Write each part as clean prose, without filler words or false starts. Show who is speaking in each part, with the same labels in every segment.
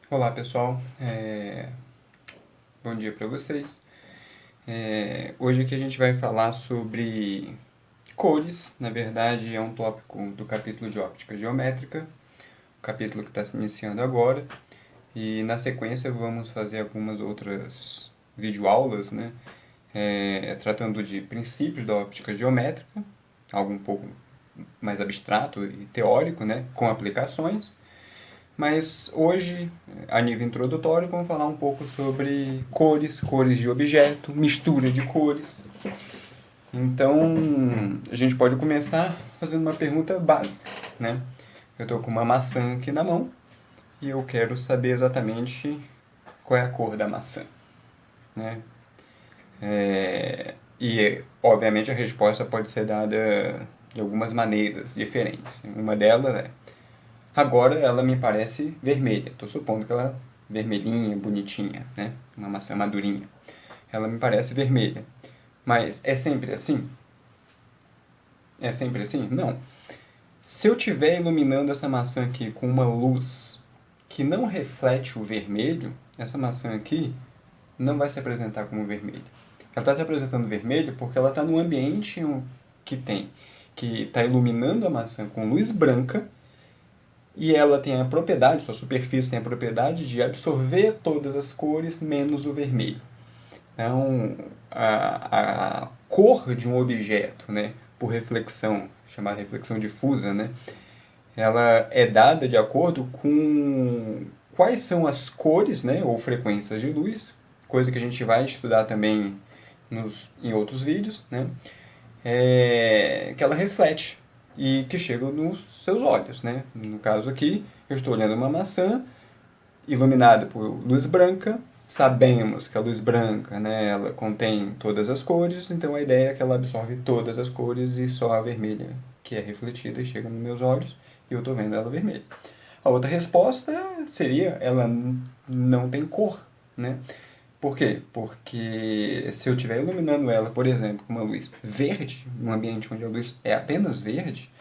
Speaker 1: Olá pessoal, bom dia para vocês. Hoje aqui a gente vai falar sobre cores, na verdade é um tópico do capítulo de óptica geométrica, o capítulo que está se iniciando agora, e na sequência vamos fazer algumas outras videoaulas, né, tratando de princípios da óptica geométrica, algo um pouco mais abstrato e teórico, né, com aplicações. Mas hoje, a nível introdutório, vamos falar um pouco sobre cores, cores de objeto, mistura de cores. Então, a gente pode começar fazendo uma pergunta básica, né? Eu estou com uma maçã aqui na mão e eu quero saber exatamente qual é a cor da maçã, né? Obviamente, a resposta pode ser dada de algumas maneiras diferentes. Uma delas é: agora ela me parece vermelha. Estou supondo que ela é vermelhinha, bonitinha, né? Uma maçã madurinha. Ela me parece vermelha. Mas é sempre assim? É sempre assim? Não. Se eu estiver iluminando essa maçã aqui com uma luz que não reflete o vermelho, essa maçã aqui não vai se apresentar como vermelha. Ela está se apresentando vermelha porque ela está no ambiente que está iluminando a maçã com luz branca, e ela tem a propriedade, sua superfície tem a propriedade de absorver todas as cores menos o vermelho. Então, a cor de um objeto, né, por reflexão, chamada reflexão difusa, né, ela é dada de acordo com quais são as cores, né, ou frequências de luz, coisa que a gente vai estudar também em outros vídeos, né, que ela reflete e que chega nos seus olhos, né? No caso aqui, eu estou olhando uma maçã iluminada por luz branca. Sabemos que a luz branca, né, ela contém todas as cores, então a ideia é que ela absorve todas as cores e só a vermelha que é refletida e chega nos meus olhos e eu estou vendo ela vermelha. A outra resposta seria: ela não tem cor, né? Por quê? Porque se eu estiver iluminando ela, por exemplo, com uma luz verde, num ambiente onde a luz é apenas verde,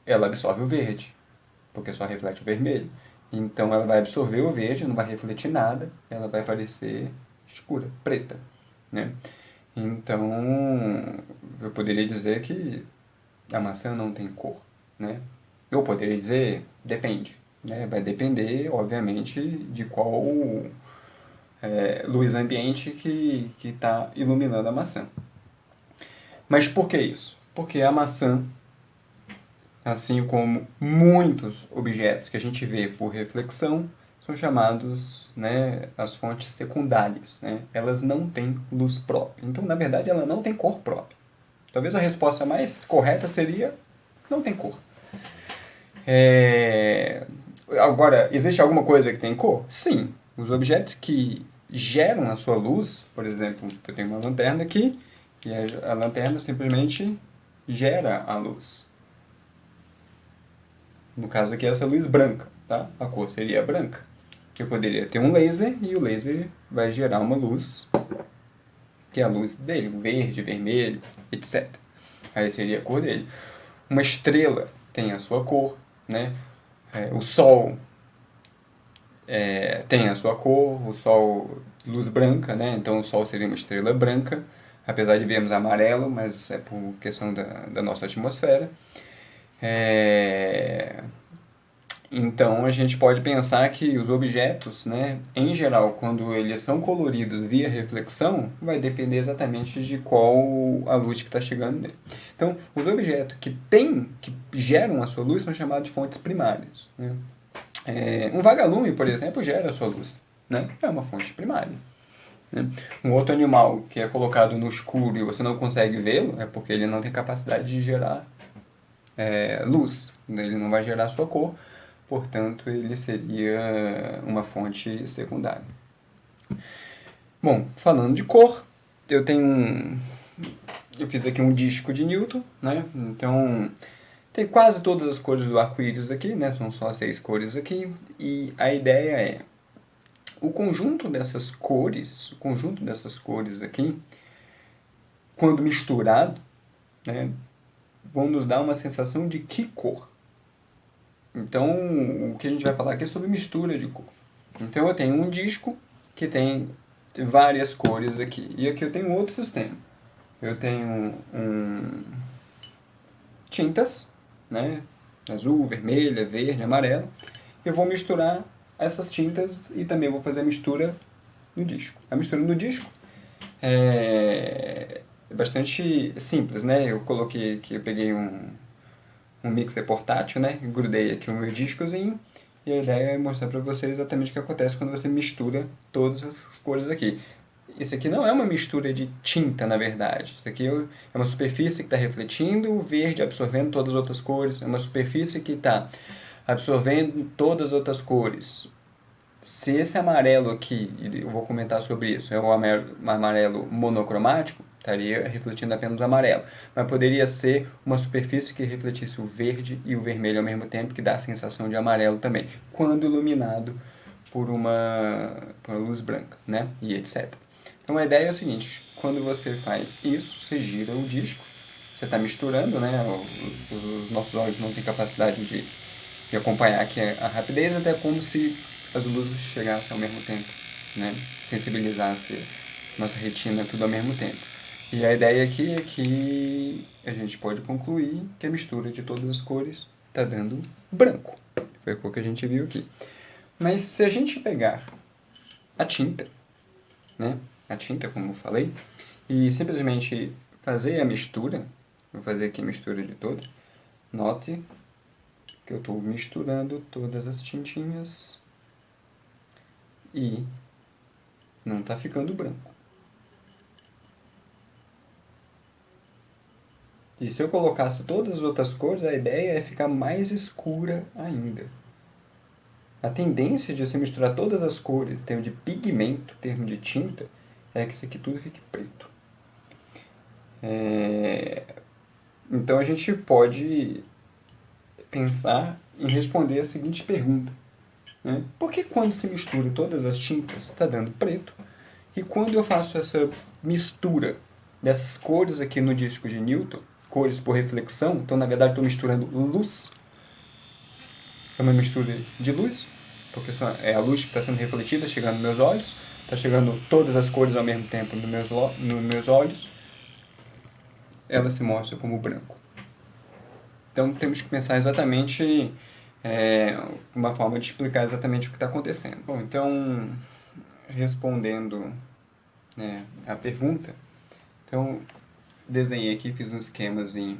Speaker 1: ela absorve o verde, porque só reflete o vermelho. Então ela vai absorver o verde, não vai refletir nada, ela vai parecer escura, preta, né? Então eu poderia dizer que a maçã não tem cor, né? Eu poderia dizer depende, né? Vai depender, obviamente, de qual luz ambiente que está iluminando a maçã. Mas por que isso? Porque a maçã, assim como muitos objetos que a gente vê por reflexão, são chamados, né, as fontes secundárias. Né? Elas não têm luz própria. Então, na verdade, ela não tem cor própria. Talvez a resposta mais correta seria: não tem cor. Agora, existe alguma coisa que tem cor? Sim. Os objetos que geram a sua luz, por exemplo, eu tenho uma lanterna aqui, e a lanterna simplesmente gera a luz. No caso aqui, essa luz branca, tá? A cor seria branca. Eu poderia ter um laser e o laser vai gerar uma luz, que é a luz dele, verde, vermelho, etc. Aí seria a cor dele. Uma estrela tem a sua cor, né? O Sol tem a sua cor, o Sol, luz branca, né? Então o Sol seria uma estrela branca, apesar de vermos amarelo, mas é por questão da nossa atmosfera. É, Então a gente pode pensar que os objetos, né, em geral, quando eles são coloridos via reflexão, vai depender exatamente de qual a luz que está chegando nele. Então, os objetos que geram a sua luz são chamados de fontes primárias. Né? Um vagalume, por exemplo, gera a sua luz. Né? É uma fonte primária. Né? Um outro animal que é colocado no escuro e você não consegue vê-lo é porque ele não tem capacidade de gerar luz. Ele não vai gerar sua cor, portanto, ele seria uma fonte secundária. Bom, falando de cor, eu tenho eu fiz aqui um disco de Newton, né? Então, tem quase todas as cores do arco-íris aqui, né? São só 6 cores aqui. E a ideia é: o conjunto dessas cores aqui, quando misturado, né, vão nos dar uma sensação de que cor? Então, o que a gente vai falar aqui é sobre mistura de cor. Então, eu tenho um disco que tem várias cores aqui. E aqui eu tenho outro sistema. Eu tenho tintas, né? Azul, vermelha, verde, amarelo. Eu vou misturar essas tintas e também vou fazer a mistura no disco. A mistura no disco é bastante simples, né? Eu coloquei aqui, eu peguei um mixer portátil, né? Grudei aqui o meu discozinho. E a ideia é mostrar para vocês exatamente o que acontece quando você mistura todas as cores aqui. Isso aqui não é uma mistura de tinta, na verdade. Isso aqui é uma superfície que está refletindo o verde, absorvendo todas as outras cores. É uma superfície que está absorvendo todas as outras cores. Se esse amarelo aqui, eu vou comentar sobre isso, é um amarelo monocromático, estaria refletindo apenas o amarelo. Mas poderia ser uma superfície que refletisse o verde e o vermelho ao mesmo tempo, que dá a sensação de amarelo também, quando iluminado por uma luz branca, né? E etc. Então a ideia é o seguinte, quando você faz isso, você gira o disco, você está misturando, né? Os nossos olhos não têm capacidade de acompanhar aqui a rapidez, até como se as luzes chegassem ao mesmo tempo, né? Sensibilizasse nossa retina tudo ao mesmo tempo. E a ideia aqui é que a gente pode concluir que a mistura de todas as cores está dando branco. Foi a cor que a gente viu aqui. Mas se a gente pegar a tinta, né? A tinta, como eu falei, e simplesmente fazer a mistura, vou fazer aqui a mistura de todas, note que eu estou misturando todas as tintinhas e não está ficando branco. E se eu colocasse todas as outras cores, a ideia é ficar mais escura ainda. A tendência de você misturar todas as cores, em termos de pigmento, em termos de tinta, é que isso aqui tudo fique preto. Então a gente pode pensar em responder a seguinte pergunta. Né? Por que quando se mistura todas as tintas está dando preto? E quando eu faço essa mistura dessas cores aqui no disco de Newton, cores por reflexão, então na verdade estou misturando luz, é uma mistura de luz, porque é a luz que está sendo refletida, chegando nos meus olhos, está chegando todas as cores ao mesmo tempo nos meus olhos, ela se mostra como branco. Então temos que pensar exatamente uma forma de explicar exatamente o que está acontecendo. Bom, então, respondendo a pergunta, então desenhei aqui, fiz um esquemazinho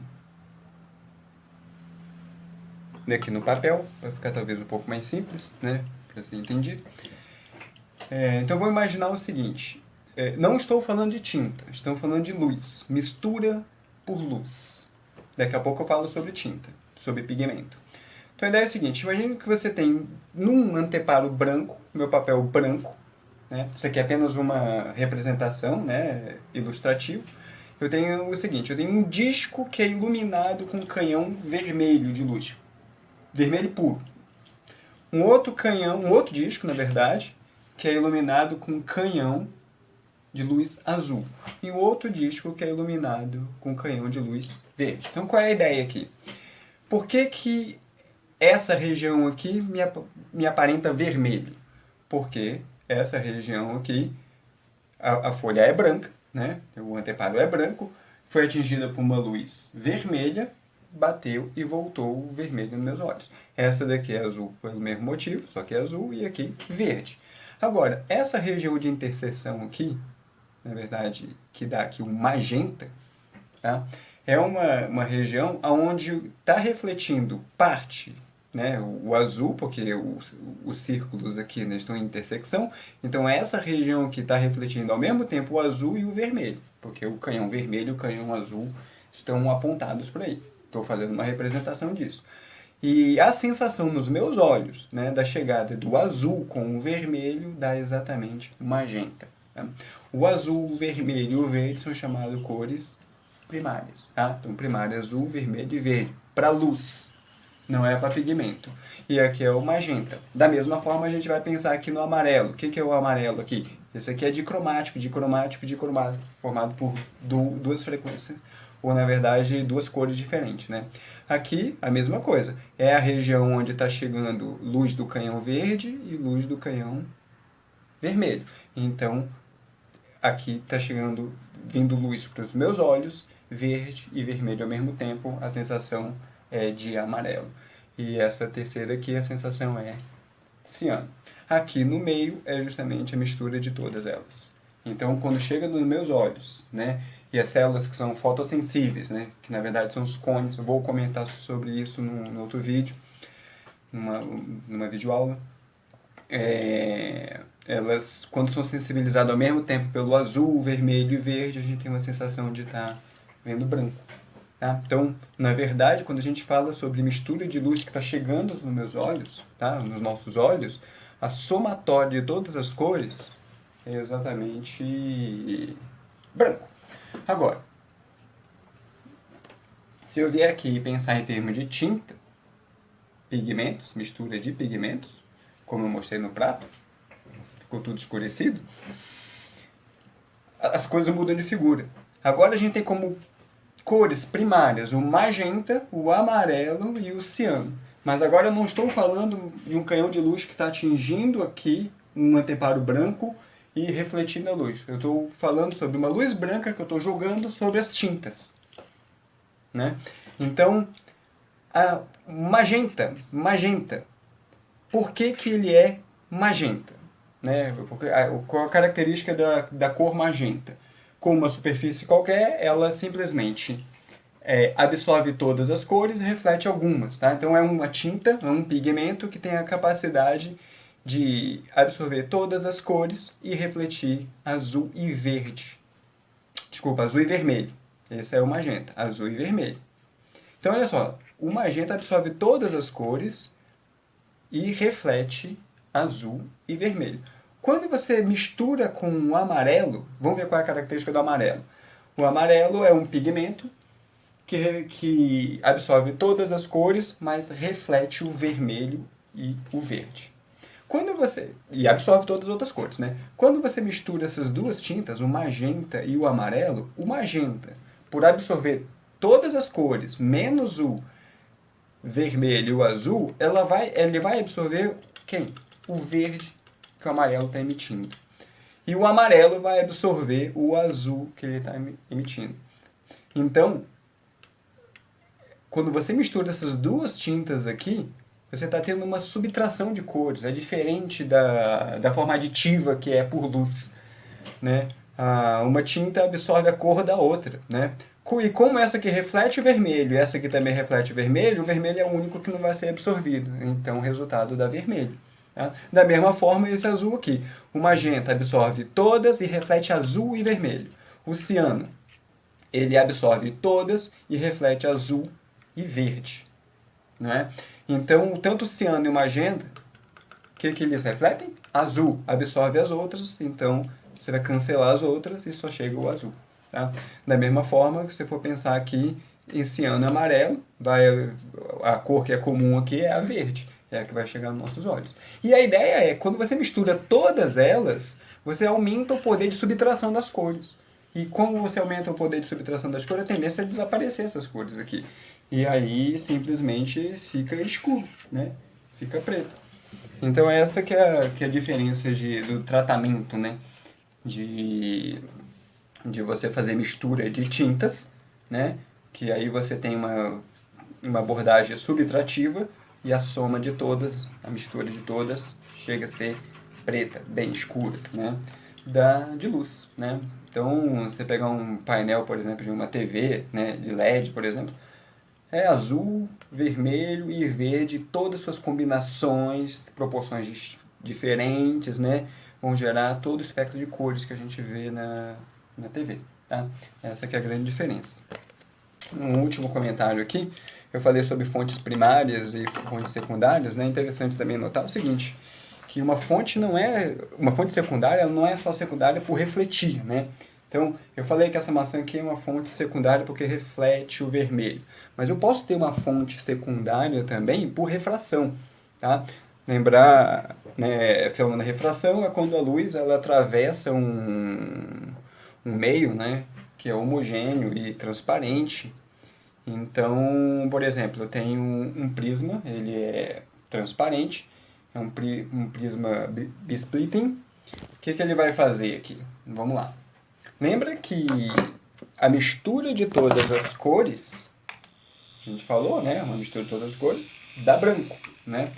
Speaker 1: aqui no papel, para ficar talvez um pouco mais simples, né, para ser entendido. Então vou imaginar o seguinte, não estou falando de tinta, estou falando de luz, mistura por luz. Daqui a pouco eu falo sobre tinta, sobre pigmento. Então a ideia é a seguinte, imagine que você tem num anteparo branco, meu papel branco, né? Isso aqui é apenas uma representação, né, ilustrativa. Eu tenho o seguinte, eu tenho um disco que é iluminado com um canhão vermelho de luz, vermelho puro. Um outro disco, na verdade, que é iluminado com um canhão de luz azul. E um outro disco que é iluminado com um canhão de luz verde. Então qual é a ideia aqui? Por que essa região aqui me aparenta vermelho? Porque essa região aqui, a folha é branca, né? O anteparo é branco, foi atingida por uma luz vermelha, bateu e voltou o vermelho nos meus olhos. Essa daqui é azul pelo mesmo motivo, só que é azul, e aqui verde. Agora, essa região de interseção aqui, na verdade, que dá aqui um magenta, tá? É uma região onde está refletindo parte, né, o azul, porque os círculos aqui, né, estão em intersecção, então essa região que está refletindo ao mesmo tempo o azul e o vermelho, porque o canhão vermelho e o canhão azul estão apontados por aí. Estou fazendo uma representação disso. E a sensação nos meus olhos, né, da chegada do azul com o vermelho dá exatamente magenta. Tá? O azul, o vermelho e o verde são chamados cores primárias. Tá? Então, primário azul, vermelho e verde. Para luz, não é para pigmento. E aqui é o magenta. Da mesma forma, a gente vai pensar aqui no amarelo. O que é o amarelo aqui? Esse aqui é dicromático, formado por duas frequências ou na verdade duas cores diferentes, né? Aqui a mesma coisa, é a região onde está chegando luz do canhão verde e luz do canhão vermelho. Então aqui está chegando, vindo luz para os meus olhos, verde e vermelho ao mesmo tempo, a sensação é de amarelo. E essa terceira aqui, a sensação é ciano. Aqui no meio é justamente a mistura de todas elas. Então, quando chega nos meus olhos, né, e as células que são fotossensíveis, né, que na verdade são os cones, eu vou comentar sobre isso no outro vídeo, numa videoaula, elas, quando são sensibilizadas ao mesmo tempo pelo azul, vermelho e verde, a gente tem uma sensação de estar vendo branco. Tá? Então, na verdade, quando a gente fala sobre mistura de luz que está chegando nos meus olhos, tá? Nos nossos olhos, a somatória de todas as cores é exatamente branco. Agora, se eu vier aqui e pensar em termos de tinta, pigmentos, mistura de pigmentos, como eu mostrei no prato, ficou tudo escurecido, as coisas mudam de figura. Agora a gente tem como cores primárias o magenta, o amarelo e o ciano. Mas agora eu não estou falando de um canhão de luz que está atingindo aqui um anteparo branco e refletindo a luz. Eu estou falando sobre uma luz branca que eu estou jogando sobre as tintas. Né? Então, a magenta. Por que ele é magenta? Né? Qual a característica da cor magenta? Com uma superfície qualquer, ela simplesmente absorve todas as cores e reflete algumas. Tá? Então é uma tinta, é um pigmento que tem a capacidade de absorver todas as cores e refletir azul e verde. Desculpa, azul e vermelho. Esse é o magenta, azul e vermelho. Então olha só, o magenta absorve todas as cores e reflete azul e vermelho. Quando você mistura com o amarelo, vamos ver qual é a característica do amarelo. O amarelo é um pigmento que absorve todas as cores, mas reflete o vermelho e o verde. E absorve todas as outras cores, né? Quando você mistura essas duas tintas, o magenta e o magenta, por absorver todas as cores, menos o vermelho e o azul, ele vai absorver quem? O verde que o amarelo está emitindo. E o amarelo vai absorver o azul que ele está emitindo. Então, quando você mistura essas duas tintas aqui, você está tendo uma subtração de cores. É diferente da forma aditiva que é por luz. Né? Uma tinta absorve a cor da outra. Né? E como essa aqui reflete o vermelho e essa aqui também reflete o vermelho é o único que não vai ser absorvido. Então, o resultado dá vermelho. Tá? Da mesma forma, esse azul aqui. O magenta absorve todas e reflete azul e vermelho. O ciano, ele absorve todas e reflete azul e verde. Né? Então, tanto o ciano e o magenta, o que eles refletem? Azul absorve as outras, então você vai cancelar as outras e só chega o azul. Tá? Da mesma forma, se você for pensar aqui em ciano e amarelo, a cor que é comum aqui é a verde, é a que vai chegar nos nossos olhos. E a ideia é, quando você mistura todas elas, você aumenta o poder de subtração das cores. E como você aumenta o poder de subtração das cores, a tendência é desaparecer essas cores aqui. E aí simplesmente fica escuro, né? Fica preto. Então essa que é a diferença do tratamento, né? De você fazer mistura de tintas, né? Que aí você tem uma abordagem subtrativa e a soma de todas, a mistura de todas, chega a ser preta, bem escura, né? De luz, né? Então, você pegar um painel, por exemplo, de uma TV, né, de LED, por exemplo, é azul, vermelho e verde, todas suas combinações, proporções diferentes, né, vão gerar todo o espectro de cores que a gente vê na TV. Tá? Essa que é a grande diferença. Um último comentário aqui, eu falei sobre fontes primárias e fontes secundárias, né? É interessante também notar o seguinte, que uma fonte secundária, ela não é só secundária por refletir, né? Então, eu falei que essa maçã aqui é uma fonte secundária porque reflete o vermelho. Mas eu posso ter uma fonte secundária também por refração, tá? Lembrar, né, falando da refração, é quando a luz ela atravessa um meio, né, que é homogêneo e transparente. Então, por exemplo, eu tenho um prisma, ele é transparente, é um prisma bisplitting. O que ele vai fazer aqui? Vamos lá. Lembra que a mistura de todas as cores, a gente falou, né? Uma mistura de todas as cores, dá branco, né?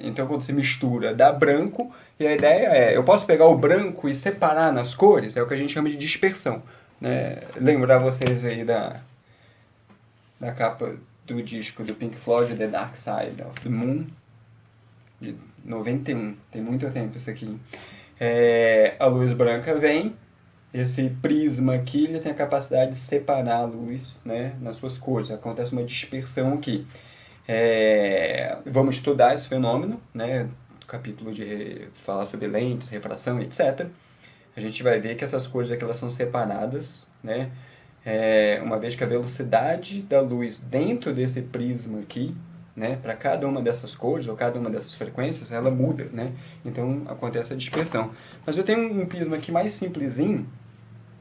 Speaker 1: Então, quando se mistura, dá branco, e a ideia é, eu posso pegar o branco e separar nas cores, é o que a gente chama de dispersão, né? Lembrar vocês aí da capa do disco do Pink Floyd, The Dark Side of the Moon, de 91, tem muito tempo isso aqui. A luz branca vem, esse prisma aqui ele tem a capacidade de separar a luz, né, nas suas cores, acontece uma dispersão aqui. Vamos estudar esse fenômeno, né, no capítulo de falar sobre lentes, refração, etc. A gente vai ver que essas cores aqui elas são separadas, né, uma vez que a velocidade da luz dentro desse prisma aqui, né, para cada uma dessas cores ou cada uma dessas frequências, ela muda, né? Então acontece a dispersão. Mas eu tenho um prisma aqui mais simplesinho,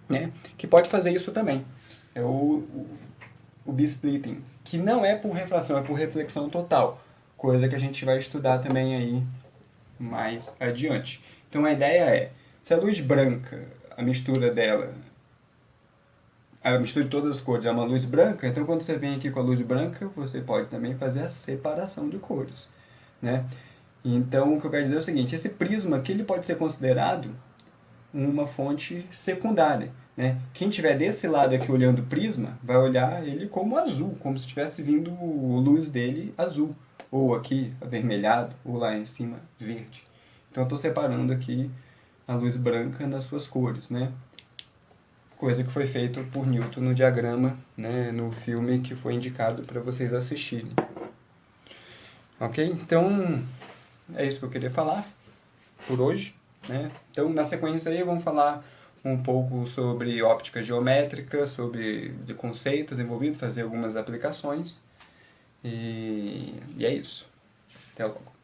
Speaker 1: né, que pode fazer isso também. É o bisplitting, que não é por refração, é por reflexão total, coisa que a gente vai estudar também aí mais adiante. Então a ideia é, se a luz branca, a mistura de todas as cores é uma luz branca, então quando você vem aqui com a luz branca, você pode também fazer a separação de cores, né? Então, o que eu quero dizer é o seguinte, esse prisma aqui ele pode ser considerado uma fonte secundária, né? Quem estiver desse lado aqui olhando o prisma, vai olhar ele como azul, como se estivesse vindo luz dele azul, ou aqui avermelhado, ou lá em cima verde. Então, eu estou separando aqui a luz branca nas suas cores, né? Coisa que foi feita por Newton no diagrama, né, no filme que foi indicado para vocês assistirem. Ok? Então, é isso que eu queria falar por hoje, né? Então, na sequência aí, vamos falar um pouco sobre óptica geométrica, sobre de conceitos envolvidos, fazer algumas aplicações. E é isso. Até logo.